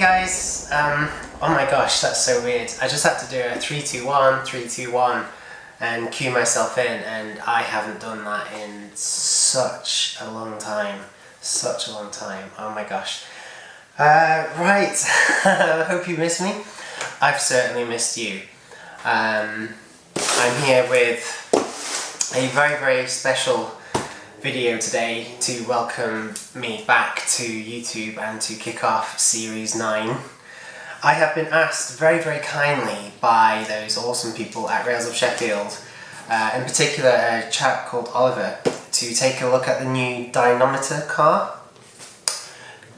guys, oh my gosh, that's so weird. I just had to do a 3, 2, 1, 3, 2, 1 and cue myself in, and I haven't done that in such a long time. Such a long time, oh my gosh. Right, I hope you miss me. I've certainly missed you. I'm here with a very, very special video today to welcome me back to YouTube and to kick off Series 9. I have been asked very, very kindly by those awesome people at Rails of Sheffield, in particular a chap called Oliver, to take a look at the new dynamometer car.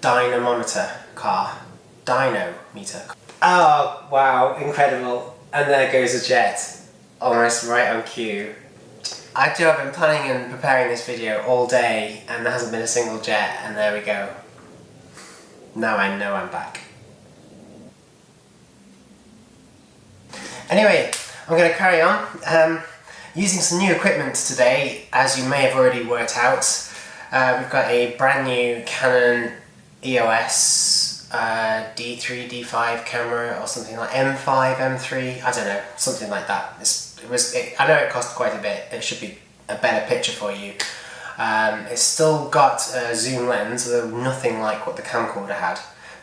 Dynamometer car. Dynometer. Oh, wow, incredible. And there goes a jet, almost right on cue. Actually, I've been planning and preparing this video all day and there hasn't been a single jet, and there we go. Now I know I'm back. Anyway, I'm going to carry on. Using some new equipment today, as you may have already worked out. We've got a brand new Canon EOS D3, D5 camera, or something like M5, M3, I don't know, something like that. I know it cost quite a bit. It should be a better picture for you. It's still got a zoom lens, though nothing like what the camcorder had,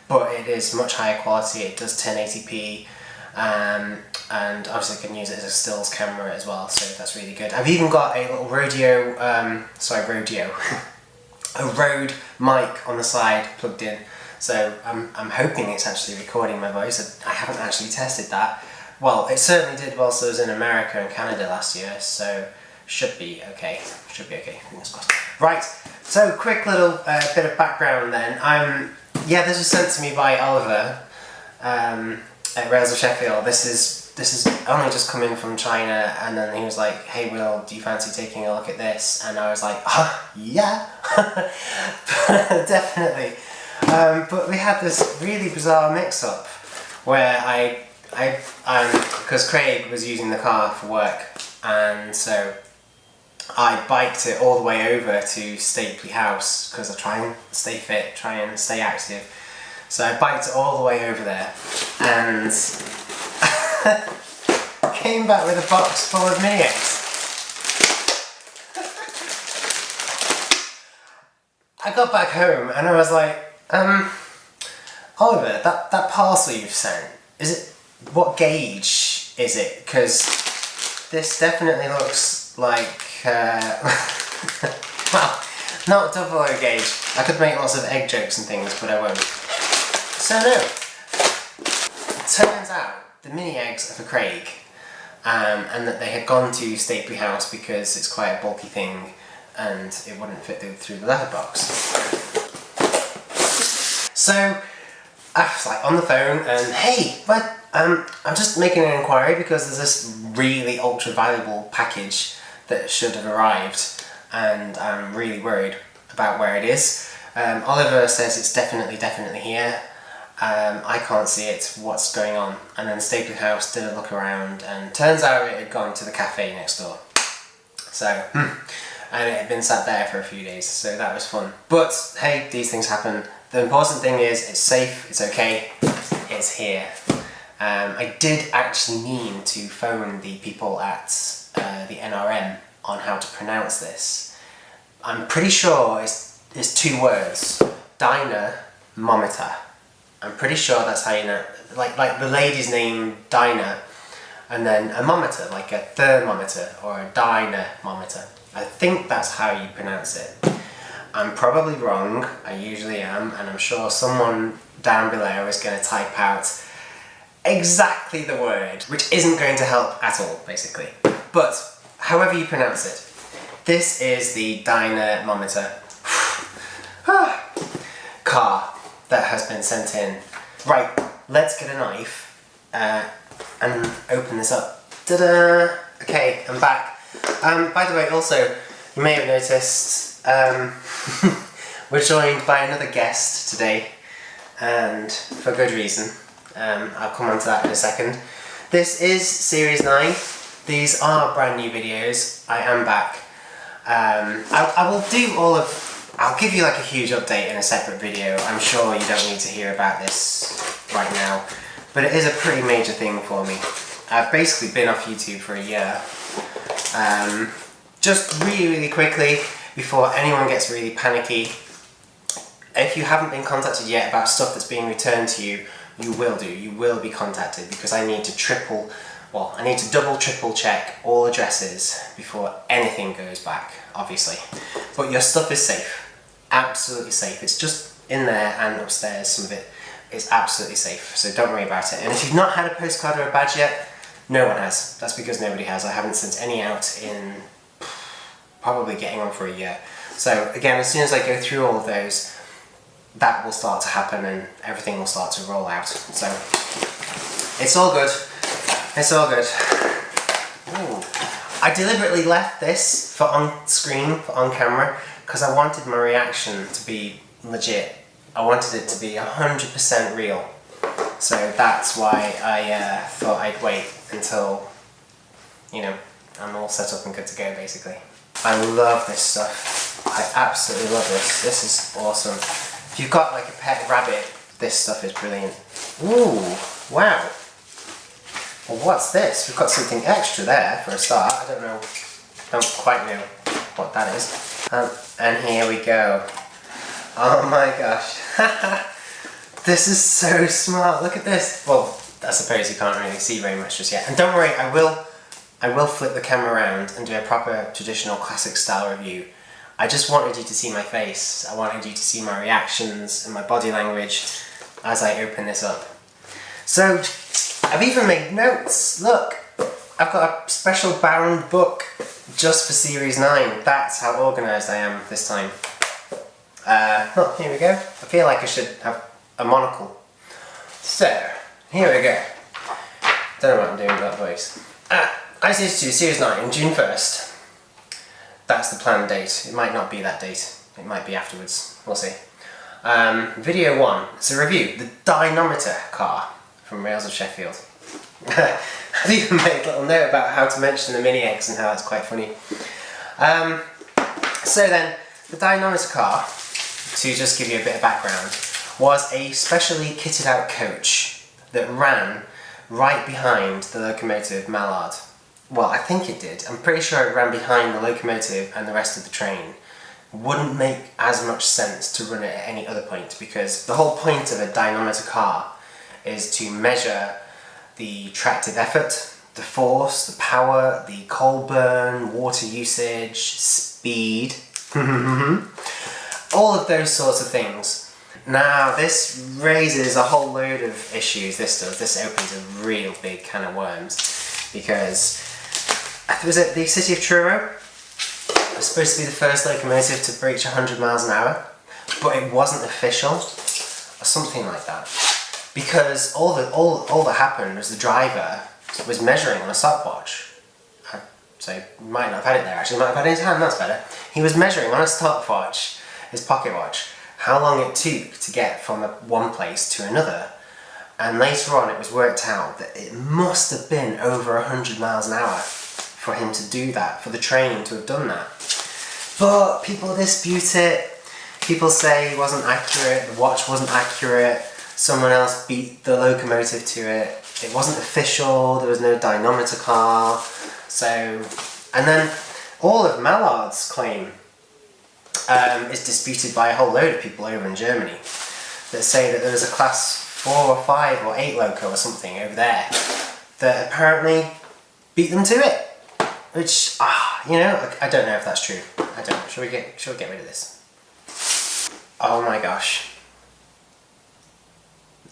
but it is much higher quality. It does 1080p, and obviously I can use it as a stills camera as well, so that's really good. I've even got a little a Rode mic on the side plugged in, so I'm hoping it's actually recording my voice. I haven't actually tested that. Well, it certainly did whilst I was in America and Canada last year, so should be okay. Should be okay, fingers crossed. Right, so quick little bit of background then. Yeah, this was sent to me by Oliver at Rails of Sheffield. This is only just coming from China, and then he was like, "Hey Will, do you fancy taking a look at this?" And I was like, yeah, definitely. But we had this really bizarre mix-up where because Craig was using the car for work, and so I biked it all the way over to Stapley House because I try and stay fit, try and stay active. So I biked it all the way over there and came back with a box full of mini eggs. I got back home and I was like, Oliver, that parcel you've sent, what gauge is it? Because this definitely looks like, well, not double O gauge. I could make lots of egg jokes and things, but I won't. So no, turns out the mini eggs are for Craig, and that they had gone to Stapley House because it's quite a bulky thing and it wouldn't fit through the letterbox. So I was like on the phone and, hey, I'm just making an inquiry because there's this really ultra valuable package that should have arrived and I'm really worried about where it is. Oliver says it's definitely here. I can't see it, what's going on? And then Stapley House did a look around and turns out it had gone to the cafe next door. So, and it had been sat there for a few days, so that was fun. But hey, these things happen. The important thing is it's safe, it's okay, it's here. I did actually mean to phone the people at the NRM on how to pronounce this. I'm pretty sure it's 2 words, dynamometer. I'm pretty sure that's how you know, like the lady's name Dinah, and then a mometer, like a thermometer or a dynamometer. I think that's how you pronounce it. I'm probably wrong, I usually am, and I'm sure someone down below is going to type out exactly the word, which isn't going to help at all, basically. But, however you pronounce it, this is the dynamometer car that has been sent in. Right, let's get a knife and open this up. Ta-da! Okay, I'm back. By the way, also, you may have noticed we're joined by another guest today, and for good reason. I'll come on to that in a second. This is Series 9. These are brand new videos. I am back. I will do all of I'll give you like a huge update in a separate video. I'm sure you don't need to hear about this right now, but it is a pretty major thing for me. I've basically been off YouTube for a year. Just really quickly, before anyone gets really panicky, if you haven't been contacted yet about stuff that's being returned to you, you will do. You will be contacted, because I need to double, triple check all addresses before anything goes back, obviously. But your stuff is safe. Absolutely safe. It's just in there and upstairs, some of it is absolutely safe, so don't worry about it. And if you've not had a postcard or a badge yet, no one has. That's because nobody has. I haven't sent any out in probably getting on for a year. So again, as soon as I go through all of those, that will start to happen and everything will start to roll out. So it's all good. It's all good. Ooh. I deliberately left this for on screen, for on camera, because I wanted my reaction to be legit. I wanted it to be 100% real. So that's why I thought I'd wait until, you know, I'm all set up and good to go, basically. I love this stuff. I absolutely love this. This is awesome. If you've got like a pet rabbit, this stuff is brilliant. Ooh, wow. Well, what's this? We've got something extra there for a start. I don't quite know what that is. And here we go. Oh my gosh. This is so smart. Look at this. Well, I suppose you can't really see very much just yet. And don't worry, I will flip the camera around and do a proper traditional classic style review. I just wanted you to see my face. I wanted you to see my reactions and my body language as I open this up. So, I've even made notes. Look, I've got a special bound book just for Series 9. That's how organised I am this time. Oh, here we go. I feel like I should have a monocle. So, here we go. Don't know what I'm doing with that voice. ICH2 Series 9, June 1st. That's the planned date. It might not be that date. It might be afterwards. We'll see. Video 1. It's a review. The Dynometer car from Rails of Sheffield. I've even made a little note about how to mention the Mini X and how that's quite funny. So then, the Dynometer car, to just give you a bit of background, was a specially kitted out coach that ran right behind the locomotive Mallard. Well, I think it did. I'm pretty sure it ran behind the locomotive and the rest of the train. Wouldn't make as much sense to run it at any other point, because the whole point of a dynometer car is to measure the tractive effort, the force, the power, the coal burn, water usage, speed, all of those sorts of things. Now, this raises a whole load of issues, this does. This opens a real big can of worms, because was it the city of Truro? It was supposed to be the first locomotive to breach 100 miles an hour, but it wasn't official, or something like that. Because all that happened was the driver was measuring on a stopwatch. So he might not have had it there actually, he might have had it in his hand, that's better. He was measuring on a stopwatch, his pocket watch, how long it took to get from one place to another. And later on it was worked out that it must have been over 100 miles an hour for him to do that, for the train to have done that. But people dispute it. People say it wasn't accurate, the watch wasn't accurate, someone else beat the locomotive to it, it wasn't official, there was no dynometer car. So, and then all of Mallard's claim is disputed by a whole load of people over in Germany that say that there was a class 4 or 5 or 8 loco or something over there that apparently beat them to it. Which, you know, I don't know if that's true. I don't know. Shall we get rid of this? Oh my gosh.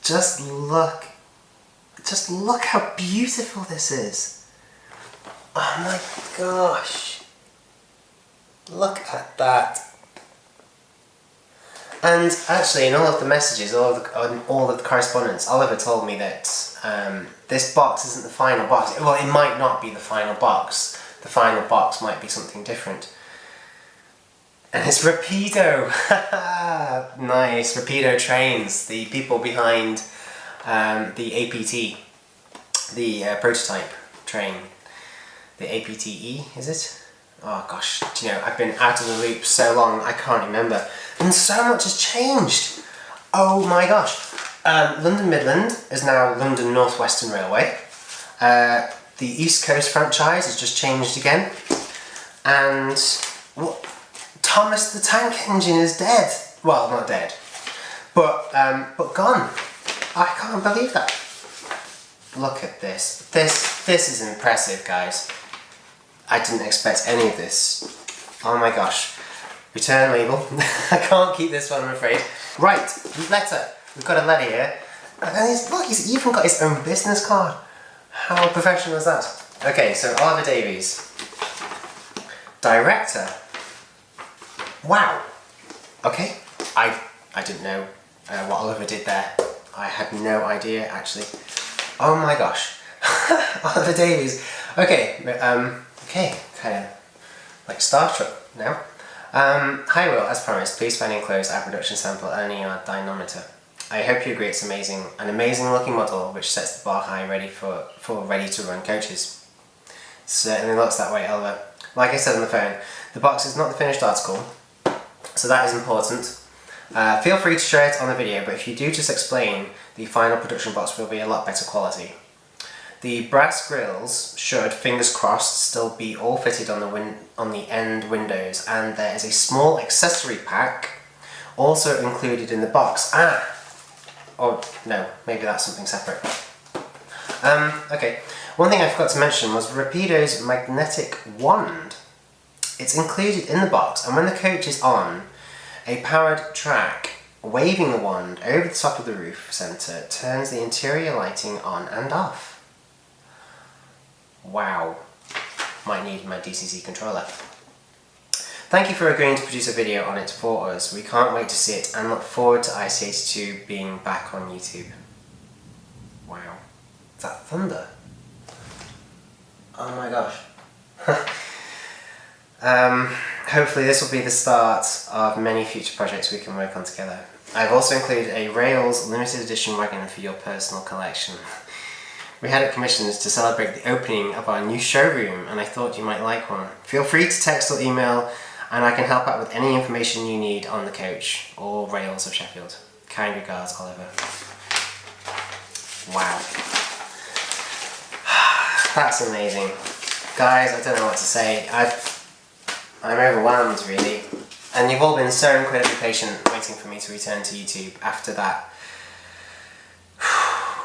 Just look how beautiful this is. Oh my gosh. Look at that. And actually, in all of the messages, all of the correspondence, Oliver told me that this box isn't the final box. Well, it might not be the final box. The final box might be something different. And it's Rapido! Nice, Rapido Trains, the people behind the APT, the prototype train. The APTE, is it? Oh gosh, do you know, I've been out of the loop so long, I can't remember. And so much has changed. Oh my gosh. London Midland is now London North Western Railway. The East Coast franchise has just changed again. And Thomas the Tank Engine is dead. Well, not dead, but gone. I can't believe that. Look at this. This is impressive, guys. I didn't expect any of this. Oh my gosh. Return label. I can't keep this one, I'm afraid. Right, letter. We've got a letter here. And he's even got his own business card. How professional is that? Okay, so Oliver Davies. Director. Wow. Okay. I didn't know what Oliver did there. I had no idea, actually. Oh my gosh. Oliver Davies. Okay, okay, kind of like Star Trek now. Hi Will, as promised, please find enclosed our production sample NER dynamometer. I hope you agree it's amazing, an amazing looking model which sets the bar high ready for ready to run coaches. Certainly looks that way, Oliver. Like I said on the phone, the box is not the finished article, so that is important. Feel free to share it on the video, but if you do just explain, the final production box will be a lot better quality. The brass grills should, fingers crossed, still be all fitted on the end windows, and there is a small accessory pack also included in the box. Oh no, maybe that's something separate. Okay, one thing I forgot to mention was Rapido's magnetic wand. It's included in the box, and when the coach is on, a powered track waving the wand over the top of the roof centre turns the interior lighting on and off. Wow, might need my DCC controller. Thank you for agreeing to produce a video on it for us. We can't wait to see it and look forward to IC82 being back on YouTube. Wow, is that thunder? Oh my gosh. Hopefully this will be the start of many future projects we can work on together. I've also included a Rails limited edition wagon for your personal collection. We had it commissioned to celebrate the opening of our new showroom, and I thought you might like one. Feel free to text or email, and I can help out with any information you need on the coach or Rails of Sheffield. Kind regards, Oliver. Wow. That's amazing. Guys, I don't know what to say. I'm overwhelmed, really. And you've all been so incredibly patient waiting for me to return to YouTube after that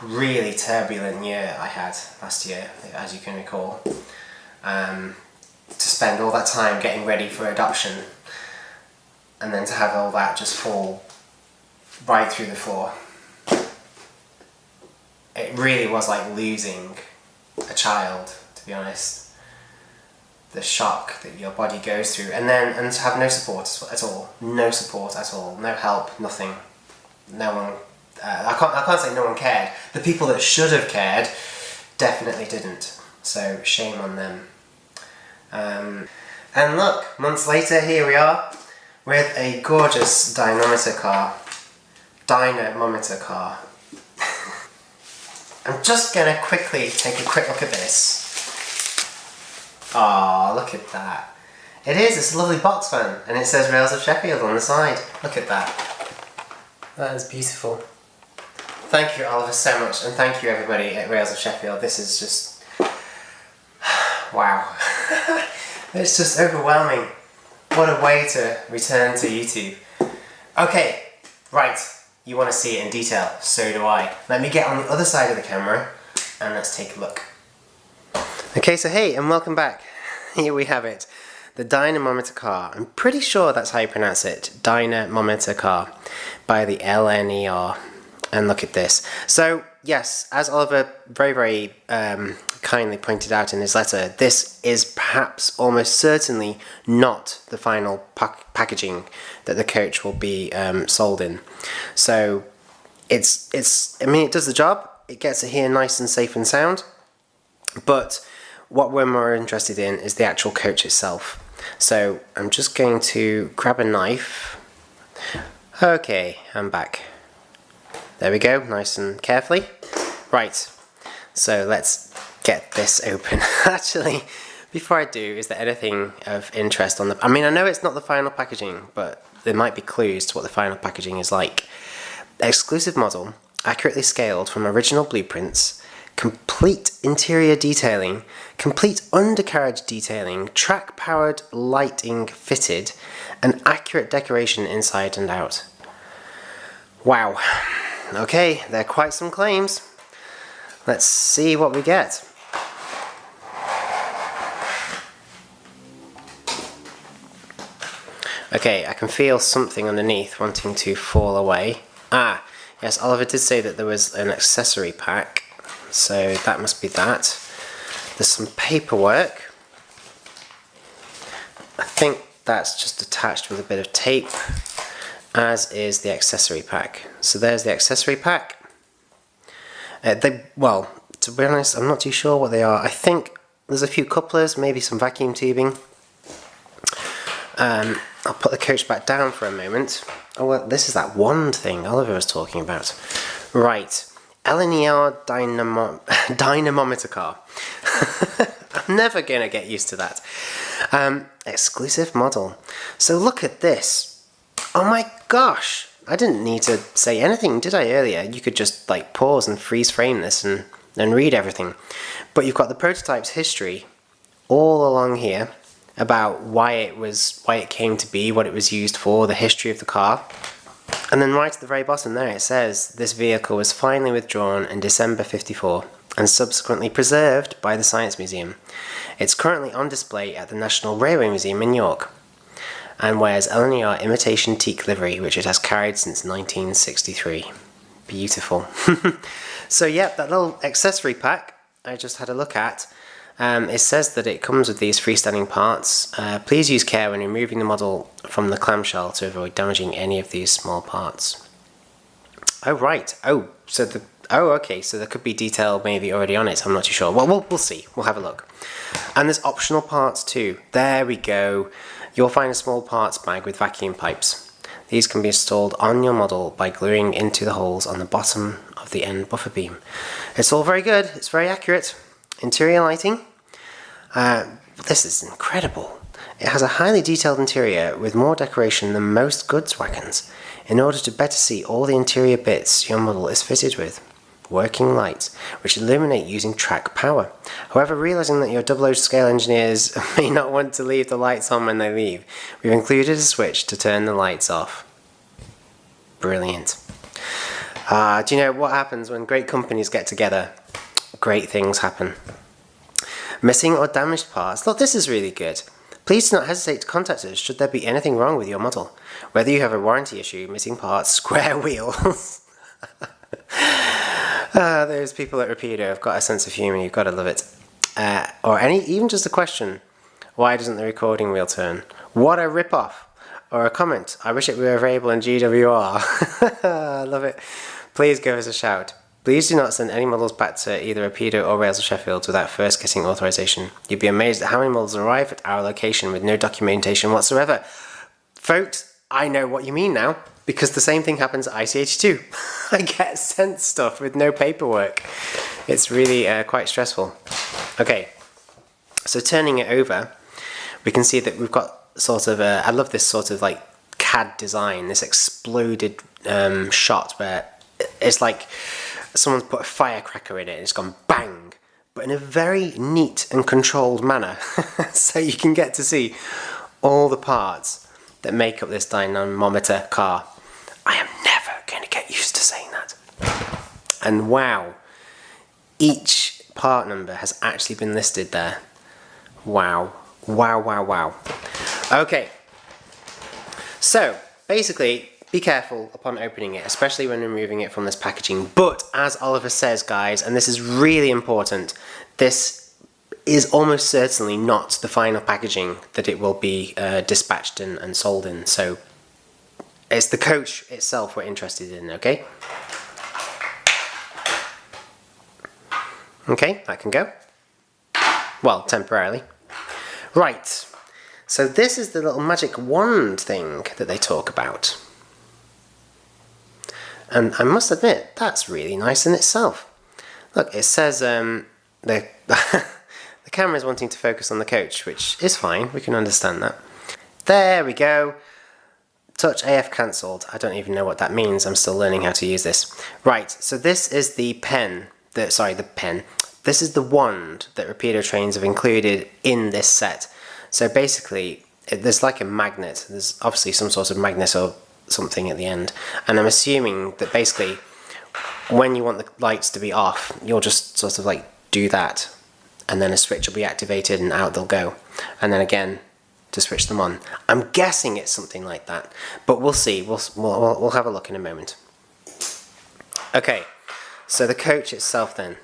really turbulent year I had last year, as you can recall. To spend all that time getting ready for adoption, and then to have all that just fall right through the floor. It really was like losing a child, to be honest. The shock that your body goes through, and to have no support at all, no support at all, no help, nothing, no one. I can't say no one cared. The people that should have cared definitely didn't. So shame on them. And look, months later, here we are with a gorgeous dynamometer car. I'm just gonna quickly take a quick look at this. Oh, look at that. It is, it's a lovely box fan, and it says Rails of Sheffield on the side. Look at that. That is beautiful. Thank you, Oliver, so much, and thank you everybody at Rails of Sheffield. This is just... wow. It's just overwhelming. What a way to return to YouTube. Okay, right, you want to see it in detail, so do I. Let me get on the other side of the camera, and let's take a look. Okay, so hey, and welcome back. Here we have it. The dynamometer car. I'm pretty sure that's how you pronounce it. Dynamometer car by the LNER. And look at this. So, yes, as Oliver very, very kindly pointed out in his letter, this is perhaps almost certainly not the final packaging that the coach will be sold in. So, I mean, it does the job. It gets it here nice and safe and sound. But what we're more interested in is the actual coach itself. So, I'm just going to grab a knife. Okay, I'm back. There we go, nice and carefully. Right, so let's get this open. Actually, Before I do, is there anything of interest on the... I mean, I know it's not the final packaging, but there might be clues to what the final packaging is like. Exclusive model, accurately scaled from original blueprints, complete interior detailing, complete undercarriage detailing, track-powered lighting fitted, and accurate decoration inside and out. Wow. Okay, they're quite some claims. Let's see what we get. Okay, I can feel something underneath wanting to fall away. Ah, yes, Oliver did say that there was an accessory pack, so that must be that. There's some paperwork. I think that's just attached with a bit of tape, as is the accessory pack. So there's the accessory pack. Well, to be honest, I'm not too sure what they are. I think there's a few couplers, maybe some vacuum tubing. I'll put the coach back down for a moment. Oh, well, this is that wand thing Oliver was talking about. Right, LNER dynamometer car. I'm never going to get used to that. Exclusive model. So look at this. Oh my gosh. I didn't need to say anything, did I, earlier? You could just like pause and freeze frame this and read everything. But you've got the prototype's history all along here about why it came to be, what it was used for, the history of the car. And then right at the very bottom there it says this vehicle was finally withdrawn in December 54 and subsequently preserved by the Science Museum. It's currently on display at the National Railway Museum in York and wears LNER imitation teak livery, which it has carried since 1963. Beautiful. So yeah, that little accessory pack I just had a look at. It says that it comes with these freestanding parts. Please use care when removing the model from the clamshell to avoid damaging any of these small parts. Oh right. Okay. So there could be detail maybe already on it. I'm not too sure. Well, we'll see. We'll have a look. And there's optional parts too. There we go. You'll find a small parts bag with vacuum pipes. These can be installed on your model by gluing into the holes on the bottom of the end buffer beam. It's all very good. It's very accurate. Interior lighting. This is incredible. It has a highly detailed interior with more decoration than most goods wagons. In order to better see all the interior bits your model is fitted with. Working lights, which illuminate using track power. However, realizing that your double-O scale engineers may not want to leave the lights on when they leave, we've included a switch to turn the lights off. Brilliant. Do you know what happens when great companies get together? Great things happen. Missing or damaged parts. Look, this is really good. Please do not hesitate to contact us should there be anything wrong with your model. Whether you have a warranty issue, missing parts, square wheels. Those people at Rapido have got a sense of humour, you've got to love it. Or even just a question, why doesn't the recording wheel turn? What a rip-off. Or a comment, I wish it were available in GWR. I love it. Please give us a shout. Please do not send any models back to either Rapido or Rails of Sheffield without first getting authorization. You'd be amazed at how many models arrive at our location with no documentation whatsoever. Folks, I know what you mean now, because the same thing happens at ICH2. I get sent stuff with no paperwork. It's really quite stressful. Okay, so turning it over, we can see that we've got sort of I love this sort of like CAD design, this exploded shot where it's like someone's put a firecracker in it and it's gone bang, but in a very neat and controlled manner. So you can get to see all the parts that make up this dynamometer car. I am never going to get used to saying that. And wow, each part number has actually been listed there. Wow. Wow, wow, wow. Okay, so basically be careful upon opening it, especially when removing it from this packaging. But as Oliver says, guys, and this is really important, this is almost certainly not the final packaging that it will be dispatched and sold in. So it's the coach itself we're interested in, okay? Okay, that can go. Well, temporarily. Right, so this is the little magic wand thing that they talk about. And I must admit, that's really nice in itself. Look, it says the the camera is wanting to focus on the coach, which is fine, we can understand that. There we go. Touch AF cancelled. I don't even know what that means, I'm still learning how to use this. Right, so this is the pen. This is the wand that Rapido Trains have included in this set. So basically, there's like a magnet. There's obviously some sort of magnet or something at the end. And I'm assuming that basically, when you want the lights to be off, you'll just sort of like do that. And then a switch will be activated and out they'll go. And then again, to switch them on. I'm guessing it's something like that. But we'll see. We'll have a look in a moment. Okay, so the coach itself then.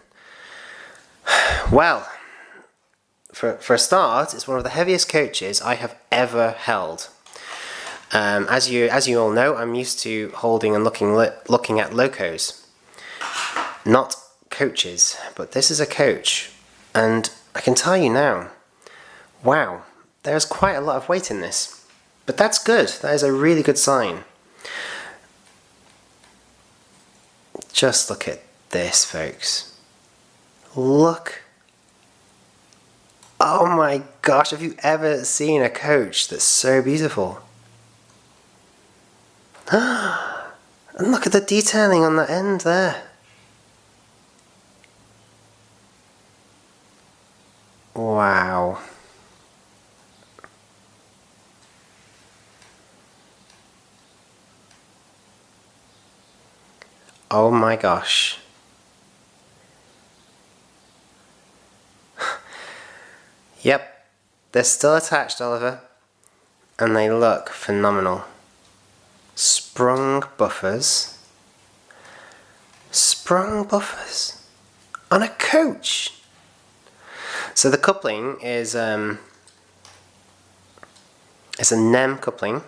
Well, for a start, it's one of the heaviest coaches I have ever held. As you all know, I'm used to holding and looking at locos, not coaches. But this is a coach, and I can tell you now, wow, there's quite a lot of weight in this. But that's good. That is a really good sign. Just look at this, folks. Look. Oh my gosh, have you ever seen a coach that's so beautiful? And look at the detailing on the end there. Wow. Oh my gosh. Yep, they're still attached, Oliver, and they look phenomenal. Sprung buffers on a coach. So the coupling is it's a NEM coupling.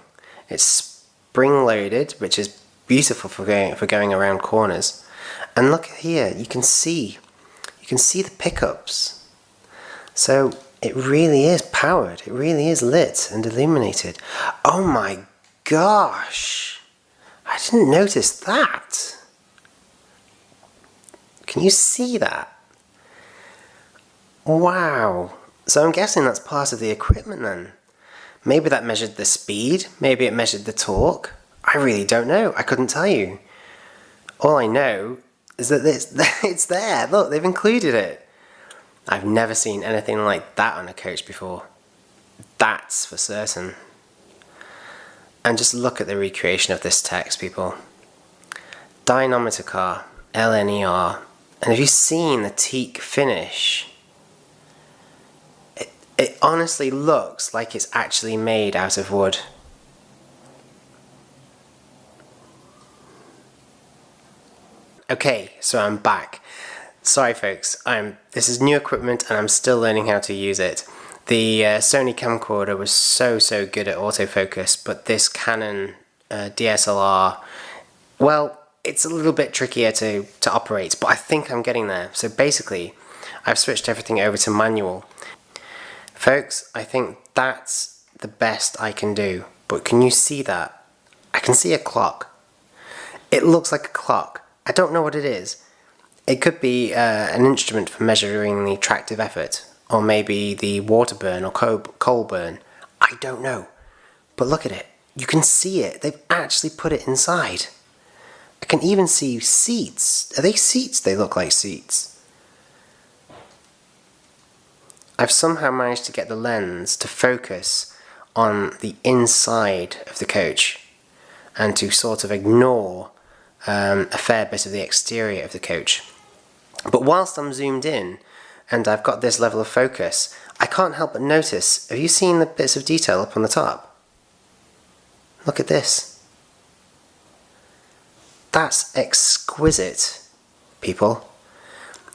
It's spring loaded, which is beautiful for going around corners. And look here, you can see the pickups. So it really is powered. It really is lit and illuminated. Oh my gosh! I didn't notice that. Can you see that? Wow. So I'm guessing that's part of the equipment then. Maybe that measured the speed. Maybe it measured the torque. I really don't know. I couldn't tell you. All I know is that it's there. Look, they've included it. I've never seen anything like that on a coach before. That's for certain. And just look at the recreation of this text, people. Dynometer car, LNER. And have you seen the teak finish? It honestly looks like it's actually made out of wood. Okay, so I'm back. Sorry folks, this is new equipment and I'm still learning how to use it. The Sony camcorder was so good at autofocus, but this Canon DSLR, well, it's a little bit trickier to operate, but I think I'm getting there. So basically, I've switched everything over to manual. Folks, I think that's the best I can do, but can you see that? I can see a clock. It looks like a clock. I don't know what it is. It could be an instrument for measuring the tractive effort, or maybe the water burn or coal burn. I don't know. But look at it. You can see it. They've actually put it inside. I can even see seats. Are they seats? They look like seats. I've somehow managed to get the lens to focus on the inside of the coach and to sort of ignore a fair bit of the exterior of the coach. But whilst I'm zoomed in and I've got this level of focus, I can't help but notice, have you seen the bits of detail up on the top? Look at this. That's exquisite, people.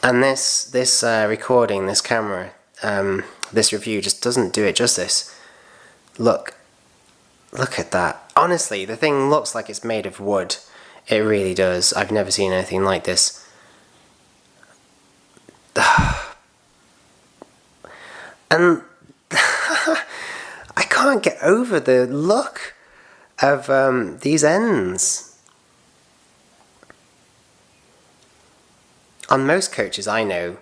And this recording, this camera, this review just doesn't do it justice. Look at that. Honestly, the thing looks like it's made of wood. It really does. I've never seen anything like this. And I can't get over the look of these ends. On most coaches I know,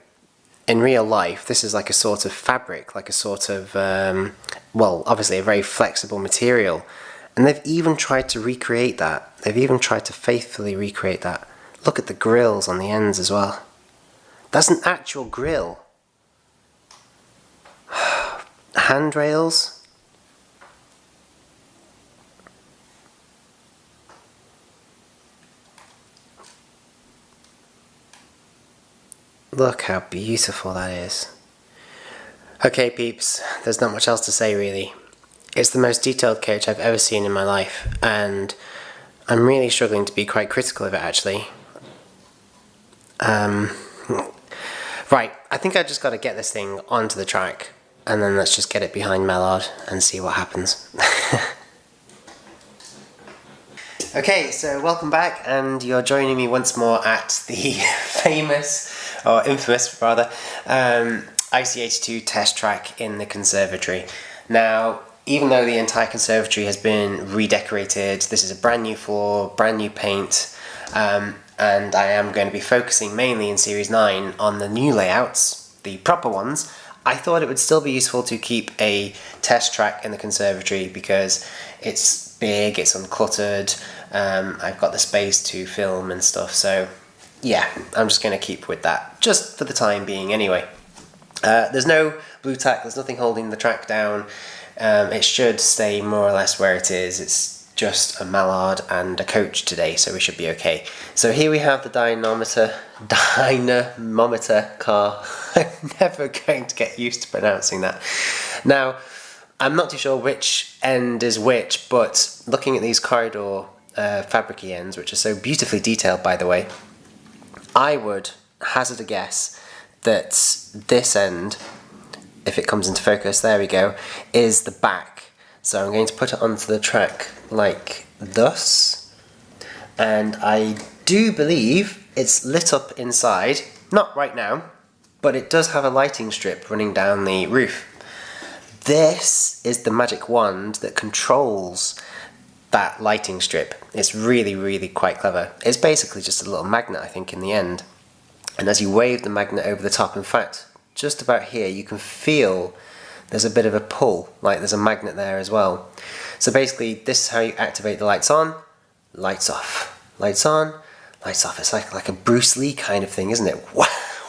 in real life, this is like a sort of fabric, like a sort of, well, obviously a very flexible material. And they've even tried to recreate that. They've even tried to faithfully recreate that. Look at the grills on the ends as well. That's an actual grill. Handrails. Look how beautiful that is. Okay peeps, there's not much else to say really. It's the most detailed coach I've ever seen in my life, and I'm really struggling to be quite critical of it actually. Right, I think I just got to get this thing onto the track, and then let's just get it behind Mallard and see what happens. Okay, so welcome back, and you're joining me once more at the famous, or infamous rather, IC82 test track in the conservatory. Now, even though the entire conservatory has been redecorated, this is a brand new floor, brand new paint, and I am going to be focusing mainly in Series 9 on the new layouts, the proper ones. I thought it would still be useful to keep a test track in the conservatory because it's big, it's uncluttered, I've got the space to film and stuff, so yeah, I'm just going to keep with that, just for the time being anyway. There's no blue tack, there's nothing holding the track down, it should stay more or less where it is. It's just a Mallard and a coach today, so we should be okay. So here we have the dynamometer car. I'm never going to get used to pronouncing that. Now, I'm not too sure which end is which, but looking at these corridor fabric-y ends, which are so beautifully detailed by the way, I would hazard a guess that this end, if it comes into focus, there we go, is the back. So I'm going to put it onto the track like thus, and I do believe it's lit up inside, not right now, but it does have a lighting strip running down the roof. This is the magic wand that controls that lighting strip. It's really, really quite clever. It's basically just a little magnet, I think, in the end. And as you wave the magnet over the top, in fact, just about here, you can feel there's a bit of a pull, like there's a magnet there as well. So basically, this is how you activate the lights on, lights off. Lights on, lights off. It's like a Bruce Lee kind of thing, isn't it?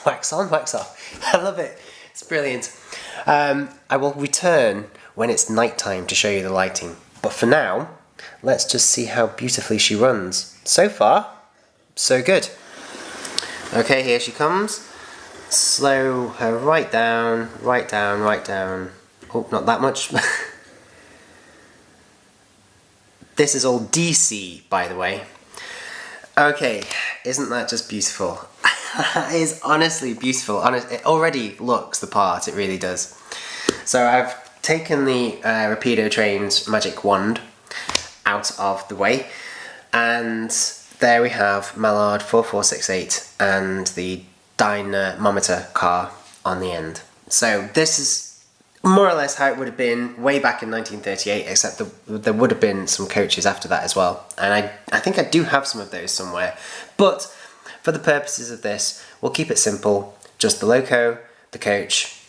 Wax on, wax off. I love it. It's brilliant. I will return when it's nighttime to show you the lighting. But for now, let's just see how beautifully she runs. So far, so good. Okay, here she comes. Slow her right down, right down, right down. Oh, not that much. This is all DC, by the way. Okay, isn't that just beautiful? It is honestly beautiful. It already looks the part, it really does. So I've taken the Rapido Trains magic wand out of the way, and there we have Mallard 4468 and the dynamometer car on the end. So this is more or less how it would have been way back in 1938, except there would have been some coaches after that as well. And I think I do have some of those somewhere. But for the purposes of this, we'll keep it simple. Just the loco, the coach,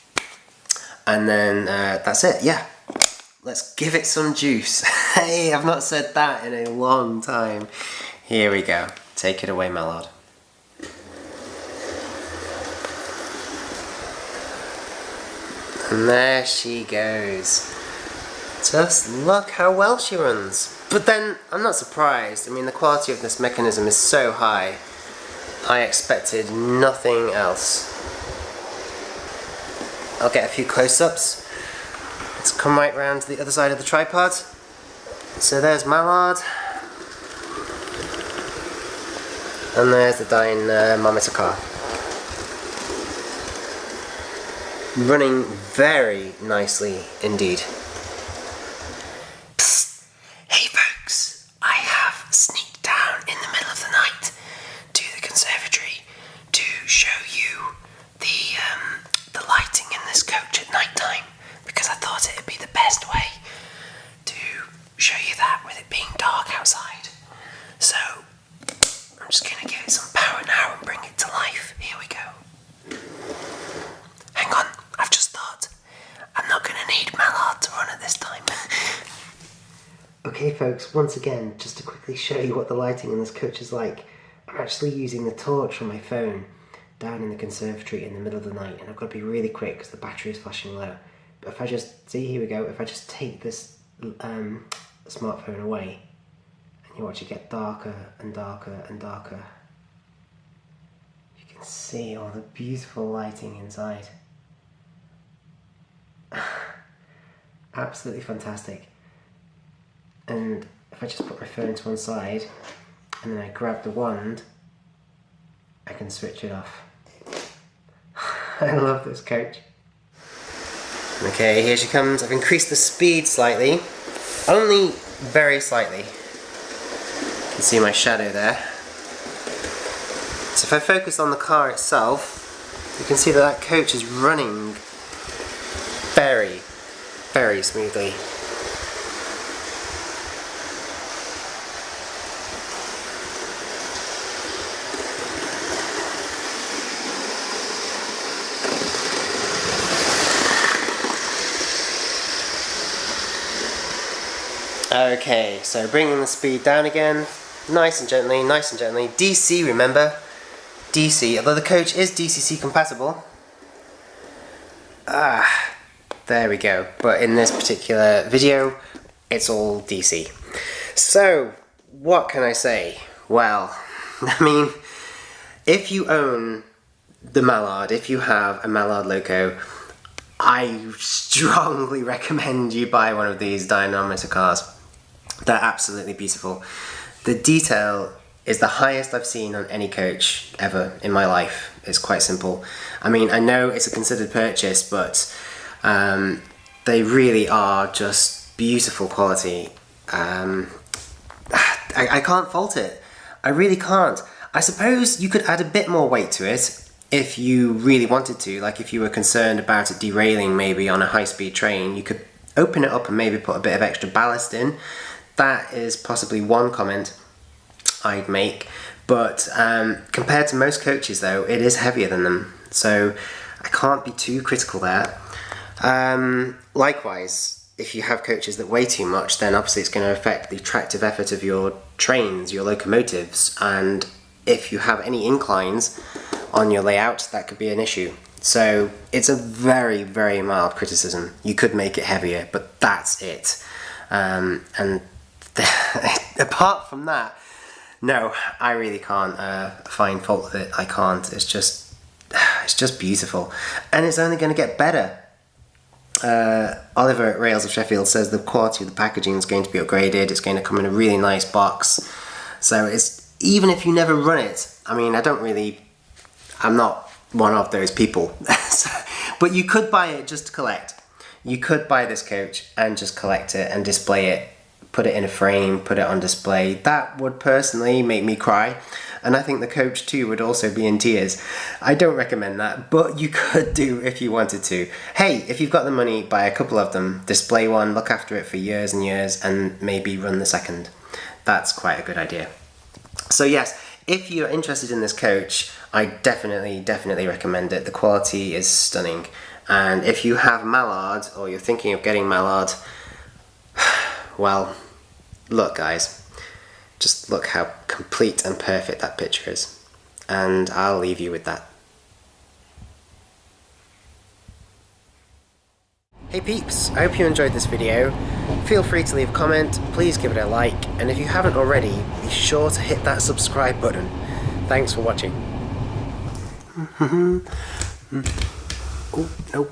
and then that's it, yeah. Let's give it some juice. Hey, I've not said that in a long time. Here we go. Take it away, Mallard. And there she goes. Just look how well she runs. But then, I'm not surprised. I mean, the quality of this mechanism is so high. I expected nothing else. I'll get a few close-ups. Let's come right round to the other side of the tripod. So there's Mallard. And there's the dynamometer car. Running very nicely indeed. Psst. Hey folks, I have sneaked down in the middle of the night to the conservatory to show you the lighting in this coach at night time, because I thought it would be the best way to show you that with it being dark outside. So I'm just going to give it some power now and bring it to life. Here we go. Okay folks, once again, just to quickly show you what the lighting in this coach is like, I'm actually using the torch from my phone down in the conservatory in the middle of the night, and I've got to be really quick because the battery is flashing low. But if I just, see, here we go, if I just take this smartphone away, and you watch it get darker and darker and darker, you can see all the beautiful lighting inside. Absolutely fantastic. And if I just put my phone to one side and then I grab the wand, I can switch it off. I love this coach. Okay, here she comes. I've increased the speed slightly, only very slightly. You can see my shadow there. So if I focus on the car itself, you can see that that coach is running very, very smoothly. Okay, so bringing the speed down again, nice and gently, DC, remember? DC, although the coach is DCC compatible. There we go. But in this particular video, it's all DC. So, what can I say? Well, I mean, if you own the Mallard, if you have a Mallard Loco, I strongly recommend you buy one of these dynamometer cars. They're absolutely beautiful. The detail is the highest I've seen on any coach ever in my life. It's quite simple. I mean, I know it's a considered purchase, but they really are just beautiful quality. I can't fault it. I really can't. I suppose you could add a bit more weight to it if you really wanted to, like if you were concerned about it derailing maybe on a high-speed train. You could open it up and maybe put a bit of extra ballast in. That is possibly one comment I'd make, but compared to most coaches though, it is heavier than them, so I can't be too critical there. Likewise, if you have coaches that weigh too much, then obviously it's going to affect the tractive effort of your trains, your locomotives, and if you have any inclines on your layout, that could be an issue. So it's a very, very mild criticism. You could make it heavier, but that's it. And apart from that, no, I really can't find fault with it. I can't. It's just beautiful, and it's only going to get better. Oliver at Rails of Sheffield says the quality of the packaging is going to be upgraded. It's going to come in a really nice box. So it's, even if you never run it, I mean, I'm not one of those people. But you could buy it just to collect. You could buy this coach and just collect it and display it, put it in a frame, put it on display. That would personally make me cry, and I think the coach too would also be in tears. I don't recommend that, but you could do if you wanted to. Hey, if you've got the money, buy a couple of them, display one, look after it for years and years, and maybe run the second. That's quite a good idea. So yes, if you're interested in this coach, I definitely recommend it. The quality is stunning. And if you have Mallard, or you're thinking of getting Mallard, well, look guys, just look how complete and perfect that picture is. And I'll leave you with that. Hey peeps, I hope you enjoyed this video. Feel free to leave a comment, please give it a like, and if you haven't already, be sure to hit that subscribe button. Thanks for watching. Oh, nope.